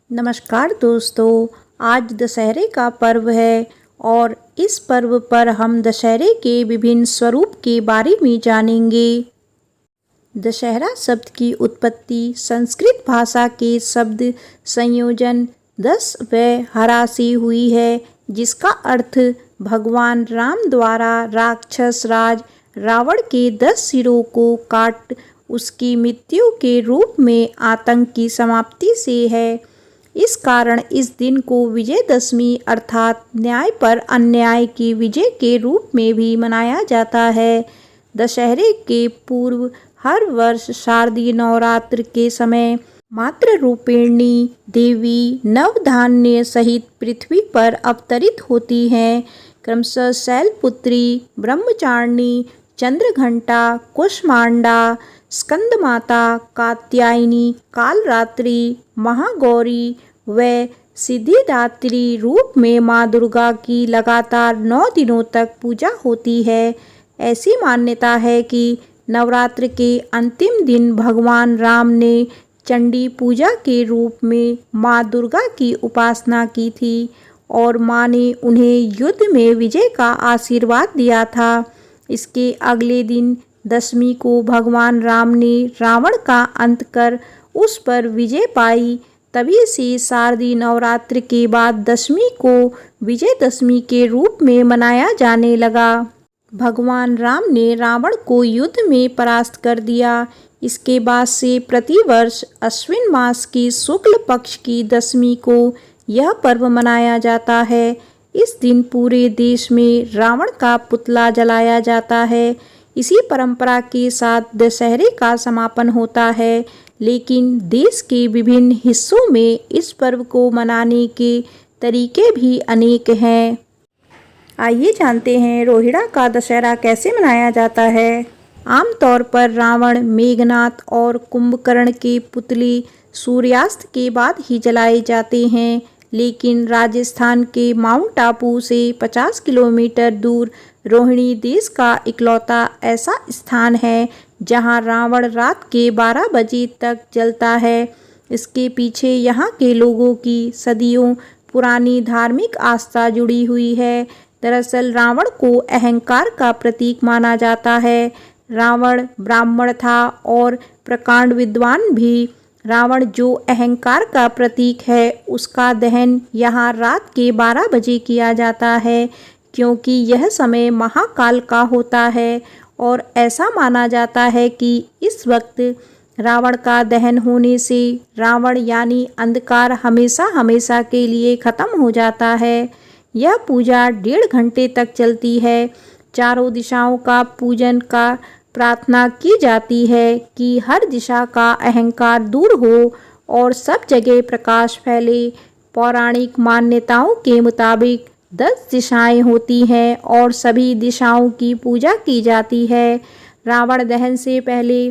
नमस्कार दोस्तों, आज दशहरे का पर्व है और इस पर्व पर हम दशहरे के विभिन्न स्वरूप के बारे में जानेंगे। दशहरा शब्द की उत्पत्ति संस्कृत भाषा के शब्द संयोजन दस व हरा से हुई है, जिसका अर्थ भगवान राम द्वारा राक्षस राज रावण के 10 सिरों को काट उसकी मृत्यु के रूप में आतंक की समाप्ति से है। इस कारण इस दिन को विजयदशमी अर्थात न्याय पर अन्याय की विजय के रूप में भी मनाया जाता है। दशहरे के पूर्व हर वर्ष शारदीय नवरात्र के समय मातृ रूपिणी देवी नवधान्य सहित पृथ्वी पर अवतरित होती हैं। क्रमशः शैलपुत्री, ब्रह्मचारिणी, चंद्रघंटा, कुष्मांडा, स्कंदमाता, कात्यायनी, कालरात्रि, महागौरी व सिद्धिदात्री रूप में माँ दुर्गा की लगातार 9 दिनों तक पूजा होती है। ऐसी मान्यता है कि नवरात्र के अंतिम दिन भगवान राम ने चंडी पूजा के रूप में माँ दुर्गा की उपासना की थी और माँ ने उन्हें युद्ध में विजय का आशीर्वाद दिया था। इसके अगले दिन दशमी को भगवान राम ने रावण का अंत कर उस पर विजय पाई। तभी से शारदीय नवरात्र के बाद दशमी को विजयदशमी के रूप में मनाया जाने लगा। भगवान राम ने रावण को युद्ध में परास्त कर दिया। इसके बाद से प्रतिवर्ष अश्विन मास की शुक्ल पक्ष की दशमी को यह पर्व मनाया जाता है। इस दिन पूरे देश में रावण का पुतला जलाया जाता है। इसी परंपरा के साथ दशहरे का समापन होता है, लेकिन देश के विभिन्न हिस्सों में इस पर्व को मनाने के तरीके भी अनेक हैं। आइए जानते हैं रोहिड़ा का दशहरा कैसे मनाया जाता है। आमतौर पर रावण, मेघनाथ और कुंभकर्ण के पुतले सूर्यास्त के बाद ही जलाए जाते हैं, लेकिन राजस्थान के माउंट आबू से 50 किलोमीटर दूर रोहिणी देश का इकलौता ऐसा स्थान है जहां रावण रात के 12 बजे तक जलता है। इसके पीछे यहाँ के लोगों की सदियों पुरानी धार्मिक आस्था जुड़ी हुई है। दरअसल रावण को अहंकार का प्रतीक माना जाता है। रावण ब्राह्मण था और प्रकांड विद्वान भी। रावण जो अहंकार का प्रतीक है, उसका दहन यहाँ रात के 12 बजे किया जाता है, क्योंकि यह समय महाकाल का होता है और ऐसा माना जाता है कि इस वक्त रावण का दहन होने से रावण यानी अंधकार हमेशा हमेशा के लिए खत्म हो जाता है। यह पूजा 1.5 घंटे तक चलती है। चारों दिशाओं का पूजन का प्रार्थना की जाती है कि हर दिशा का अहंकार दूर हो और सब जगह प्रकाश फैले। पौराणिक मान्यताओं के मुताबिक 10 दिशाएं होती हैं और सभी दिशाओं की पूजा की जाती है। रावण दहन से पहले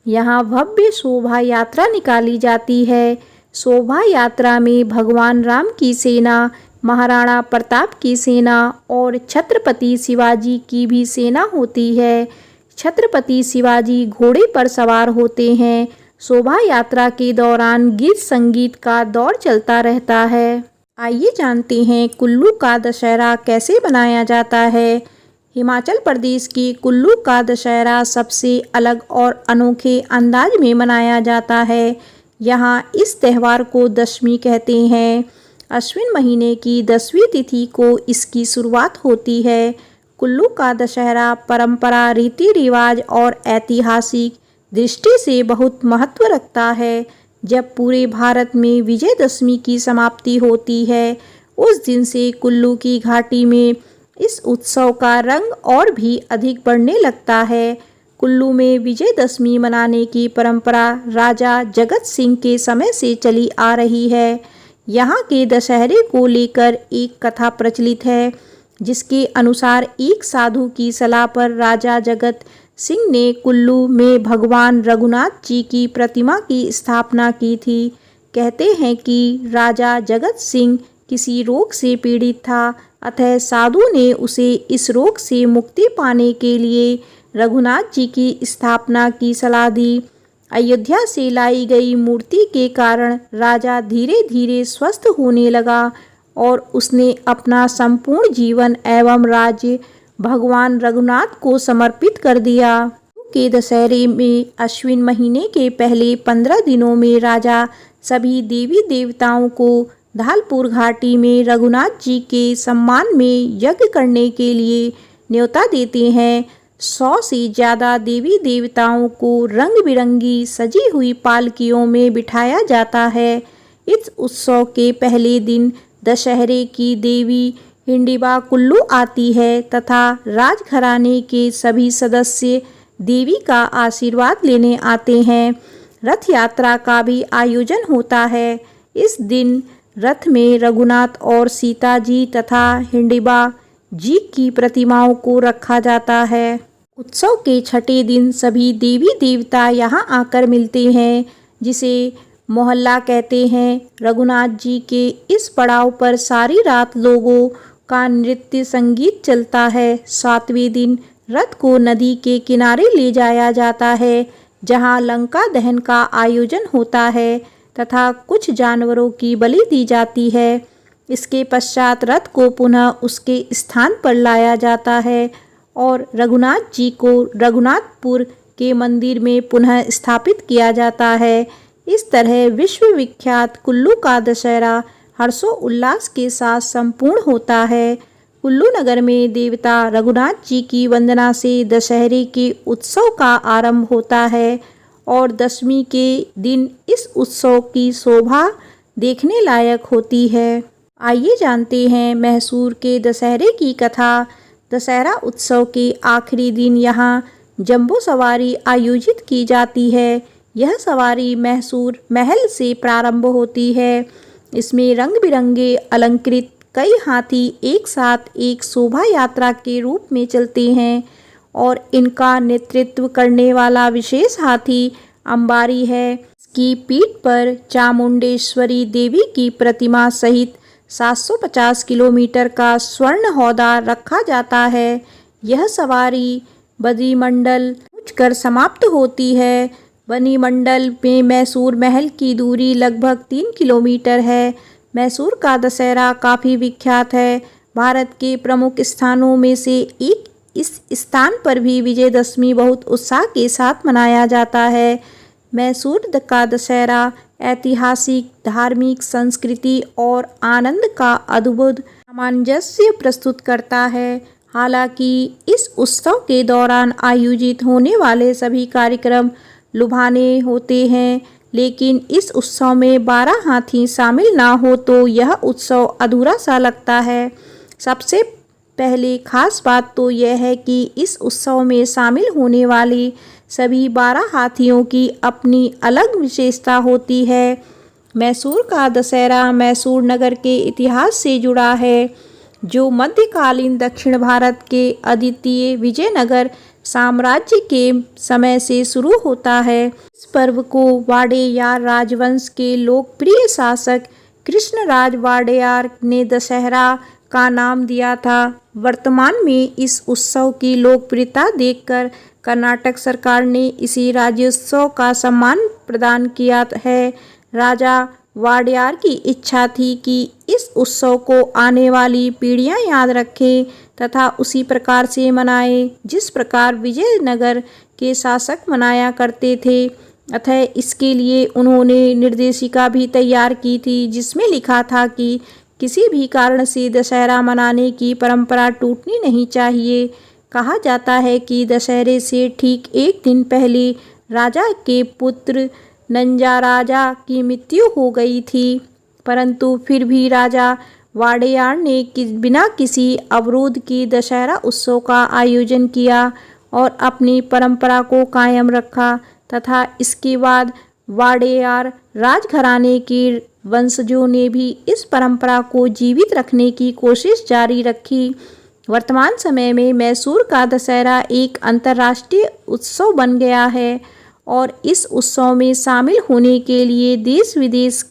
यहाँ भव्य शोभा यात्रा निकाली जाती है। शोभा यात्रा में भगवान राम की सेना, महाराणा प्रताप की सेना और छत्रपति शिवाजी की भी सेना होती है। छत्रपति शिवाजी घोड़े पर सवार होते हैं। शोभा यात्रा के दौरान गीत संगीत का दौर चलता रहता है। आइए जानते हैं कुल्लू का दशहरा कैसे मनाया जाता है। हिमाचल प्रदेश के कुल्लू का दशहरा सबसे अलग और अनोखे अंदाज में मनाया जाता है। यहाँ इस त्यौहार को दशमी कहते हैं। अश्विन महीने की 10वीं तिथि को इसकी शुरुआत होती है। कुल्लू का दशहरा परंपरा, रीति रिवाज और ऐतिहासिक दृष्टि से बहुत महत्व रखता है। जब पूरे भारत में विजयदशमी की समाप्ति होती है, उस दिन से कुल्लू की घाटी में इस उत्सव का रंग और भी अधिक बढ़ने लगता है। कुल्लू में विजयदशमी मनाने की परंपरा राजा जगत सिंह के समय से चली आ रही है। यहाँ के दशहरे को लेकर एक कथा प्रचलित है, जिसके अनुसार एक साधु की सलाह पर राजा जगत सिंह ने कुल्लू में भगवान रघुनाथ जी की प्रतिमा की स्थापना की थी। कहते हैं कि राजा जगत सिंह किसी रोग से पीड़ित था, अतः साधु ने उसे इस रोग से मुक्ति पाने के लिए रघुनाथ जी की स्थापना की सलाह दी। अयोध्या से लाई गई मूर्ति के कारण राजा धीरे धीरे स्वस्थ होने लगा और उसने अपना संपूर्ण जीवन एवं राज्य भगवान रघुनाथ को समर्पित कर दिया। के दशहरे में अश्विन महीने के पहले 15 दिनों में राजा सभी देवी देवताओं को धालपुर घाटी में रघुनाथ जी के सम्मान में यज्ञ करने के लिए न्योता देते हैं। 100 से ज़्यादा देवी देवताओं को रंग बिरंगी सजी हुई पालकियों में बिठाया जाता है। इस उत्सव के पहले दिन दशहरे की देवी हिंडिबा कुल्लू आती है तथा राजघराने के सभी सदस्य देवी का आशीर्वाद लेने आते हैं। रथ यात्रा का भी आयोजन होता है। इस दिन रथ में रघुनाथ और सीता जी तथा हिंडिबा जी की प्रतिमाओं को रखा जाता है। उत्सव के छठे दिन सभी देवी देवता यहाँ आकर मिलते हैं, जिसे मोहल्ला कहते हैं। रघुनाथ जी के इस पड़ाव पर सारी रात लोगों का नृत्य संगीत चलता है। 7वें दिन रथ को नदी के किनारे ले जाया जाता है, जहां लंका दहन का आयोजन होता है तथा कुछ जानवरों की बलि दी जाती है। इसके पश्चात रथ को पुनः उसके स्थान पर लाया जाता है और रघुनाथ जी को रघुनाथपुर के मंदिर में पुनः स्थापित किया जाता है। इस तरह विश्वविख्यात कुल्लू का दशहरा हर्षोल्लास के साथ संपूर्ण होता है। कुल्लू नगर में देवता रघुनाथ जी की वंदना से दशहरे के उत्सव का आरंभ होता है और दशमी के दिन इस उत्सव की शोभा देखने लायक होती है। आइए जानते हैं मैसूर के दशहरे की कथा। दशहरा उत्सव के आखिरी दिन यहाँ जंबू सवारी आयोजित की जाती है। यह सवारी मैसूर महल से प्रारंभ होती है। इसमें रंग बिरंगे अलंकृत कई हाथी एक साथ एक शोभा यात्रा के रूप में चलते हैं और इनका नेतृत्व करने वाला विशेष हाथी अंबारी है। इसकी पीठ पर चामुंडेश्वरी देवी की प्रतिमा सहित 750 किलोमीटर का स्वर्ण हौदा रखा जाता है। यह सवारी बद्रीमंडल पहुंचकर समाप्त होती है। बद्रीमंडल में मैसूर महल की दूरी लगभग 3 किलोमीटर है। मैसूर का दशहरा काफ़ी विख्यात है। भारत के प्रमुख स्थानों में से एक इस स्थान पर भी विजयदशमी बहुत उत्साह के साथ मनाया जाता है। मैसूर का दशहरा ऐतिहासिक, धार्मिक, संस्कृति और आनंद का अद्भुत सामंजस्य प्रस्तुत करता है। हालांकि इस उत्सव के दौरान आयोजित होने वाले सभी कार्यक्रम लुभाने होते हैं, लेकिन इस उत्सव में 12 हाथी शामिल ना हो तो यह उत्सव अधूरा सा लगता है। सबसे पहले खास बात तो यह है कि इस उत्सव में शामिल होने वाले सभी 12 हाथियों की अपनी अलग विशेषता होती है। मैसूर का दशहरा मैसूर नगर के इतिहास से जुड़ा है, जो मध्यकालीन दक्षिण भारत के अद्वितीय विजयनगर साम्राज्य के समय से शुरू होता है। इस पर्व को वाडेयार राजवंश के लोकप्रिय शासक कृष्णराज वाडेयार ने दशहरा का नाम दिया था। वर्तमान में इस उत्सव की लोकप्रियता देखकर कर्नाटक सरकार ने इसी राज्योत्सव का सम्मान प्रदान किया है। राजा वाडेयार की इच्छा थी कि इस उत्सव को आने वाली पीढ़ियां याद रखें तथा उसी प्रकार से मनाएं जिस प्रकार विजयनगर के शासक मनाया करते थे। अतः इसके लिए उन्होंने निर्देशिका भी तैयार की थी, जिसमें लिखा था कि किसी भी कारण से दशहरा मनाने की परंपरा टूटनी नहीं चाहिए। कहा जाता है कि दशहरे से ठीक एक दिन पहले राजा के पुत्र नंजाराजा की मृत्यु हो गई थी, परंतु फिर भी राजा वाडेयार ने बिना किसी अवरोध के दशहरा उत्सव का आयोजन किया और अपनी परंपरा को कायम रखा तथा इसके बाद वाडेयार राजघराने के वंशजों ने भी इस परंपरा को जीवित रखने की कोशिश जारी रखी। वर्तमान समय में मैसूर का दशहरा एक अंतर्राष्ट्रीय उत्सव बन गया है और इस उत्सव में शामिल होने के लिए देश विदेश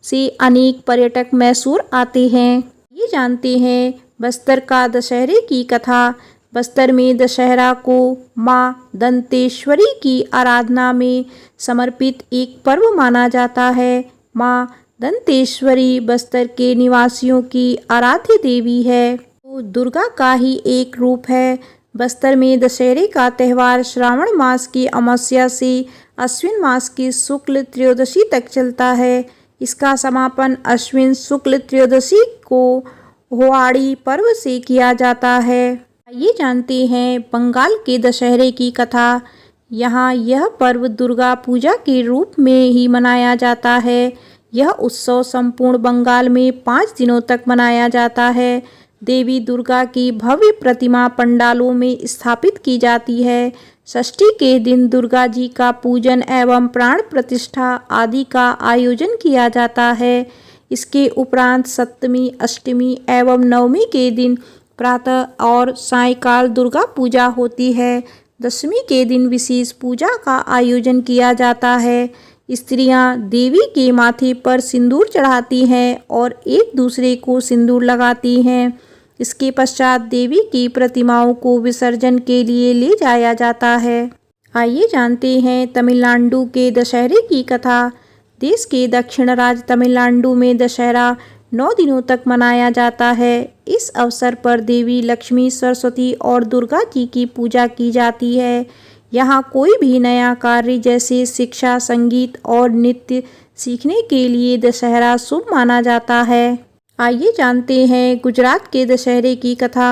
से अनेक पर्यटक मैसूर आते हैं। ये जानते हैं बस्तर का दशहरे की कथा। बस्तर में दशहरा को माँ दंतेश्वरी की आराधना में समर्पित एक पर्व माना जाता है। माँ दंतेश्वरी बस्तर के निवासियों की आराध्य देवी है। वो दुर्गा का ही एक रूप है। बस्तर में दशहरे का त्यौहार श्रावण मास की अमावस्या से अश्विन मास की शुक्ल त्रयोदशी तक चलता है। इसका समापन अश्विन शुक्ल त्रयोदशी को होआड़ी पर्व से किया जाता है। आइए जानते हैं बंगाल के दशहरे की कथा। यहाँ यह पर्व दुर्गा पूजा के रूप में ही मनाया जाता है। यह उत्सव संपूर्ण बंगाल में 5 दिनों तक मनाया जाता है। देवी दुर्गा की भव्य प्रतिमा पंडालों में स्थापित की जाती है। षष्ठी के दिन दुर्गा जी का पूजन एवं प्राण प्रतिष्ठा आदि का आयोजन किया जाता है। इसके उपरांत सप्तमी, अष्टमी एवं नवमी के दिन प्रातः और सायंकाल दुर्गा पूजा होती है। दशमी के दिन विशेष पूजा का आयोजन किया जाता है। स्त्रियां देवी के माथे पर सिंदूर चढ़ाती हैं और एक दूसरे को सिंदूर लगाती हैं। इसके पश्चात देवी की प्रतिमाओं को विसर्जन के लिए ले जाया जाता है। आइए जानते हैं तमिलनाडु के दशहरे की कथा। देश के दक्षिण राज्य तमिलनाडु में दशहरा 9 दिनों तक मनाया जाता है। इस अवसर पर देवी लक्ष्मी, सरस्वती और दुर्गा जी की पूजा की जाती है। यहाँ कोई भी नया कार्य जैसे शिक्षा, संगीत और नृत्य सीखने के लिए दशहरा शुभ माना जाता है। आइए जानते हैं गुजरात के दशहरे की कथा।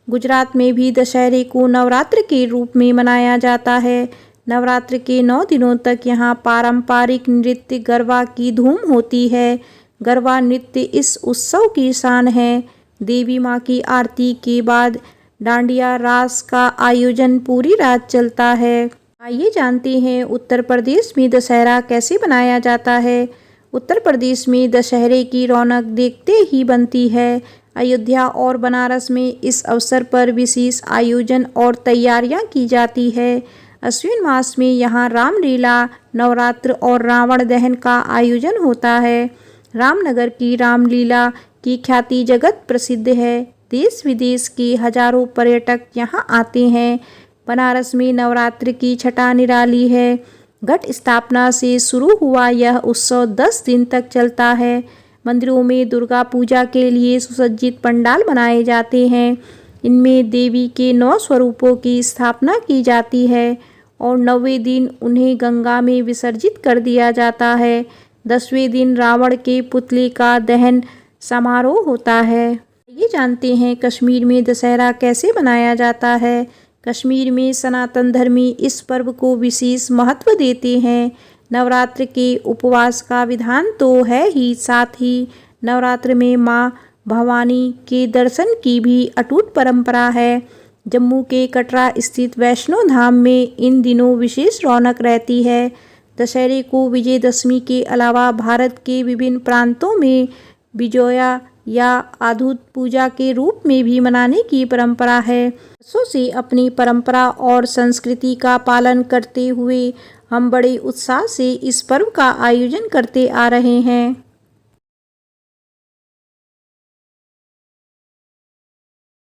गुजरात में भी दशहरे को नवरात्र के रूप में मनाया जाता है। नवरात्र के 9 दिनों तक यहाँ पारंपरिक नृत्य गरबा की धूम होती है। गरबा नृत्य इस उत्सव की शान है। देवी माँ की आरती के बाद डांडिया रास का आयोजन पूरी रात चलता है। आइए जानते हैं उत्तर प्रदेश में दशहरा कैसे मनाया जाता है। उत्तर प्रदेश में दशहरे की रौनक देखते ही बनती है। अयोध्या और बनारस में इस अवसर पर विशेष आयोजन और तैयारियां की जाती है। अश्विन मास में यहाँ रामलीला, नवरात्र और रावण दहन का आयोजन होता है। रामनगर की रामलीला की ख्याति जगत प्रसिद्ध है। देश विदेश के हजारों पर्यटक यहाँ आते हैं। बनारस में नवरात्र की छठा निराली है। घट स्थापना से शुरू हुआ यह उत्सव 10 दिन तक चलता है। मंदिरों में दुर्गा पूजा के लिए सुसज्जित पंडाल बनाए जाते हैं। इनमें देवी के 9 स्वरूपों की स्थापना की जाती है और 9वें दिन उन्हें गंगा में विसर्जित कर दिया जाता है। 10वें दिन रावण के पुतले का दहन समारोह होता है। ये जानते हैं कश्मीर में दशहरा कैसे मनाया जाता है। कश्मीर में सनातन धर्मी इस पर्व को विशेष महत्व देते हैं। नवरात्र के उपवास का विधान तो है ही, साथ ही नवरात्र में माँ भवानी के दर्शन की भी अटूट परंपरा है। जम्मू के कटरा स्थित वैष्णो धाम में इन दिनों विशेष रौनक रहती है। दशहरे को विजयदशमी के अलावा भारत के विभिन्न प्रांतों में विजोया या आयुध पूजा के रूप में भी मनाने की परंपरा है। वर्षों से अपनी परंपरा और संस्कृति का पालन करते हुए हम बड़े उत्साह से इस पर्व का आयोजन करते आ रहे हैं।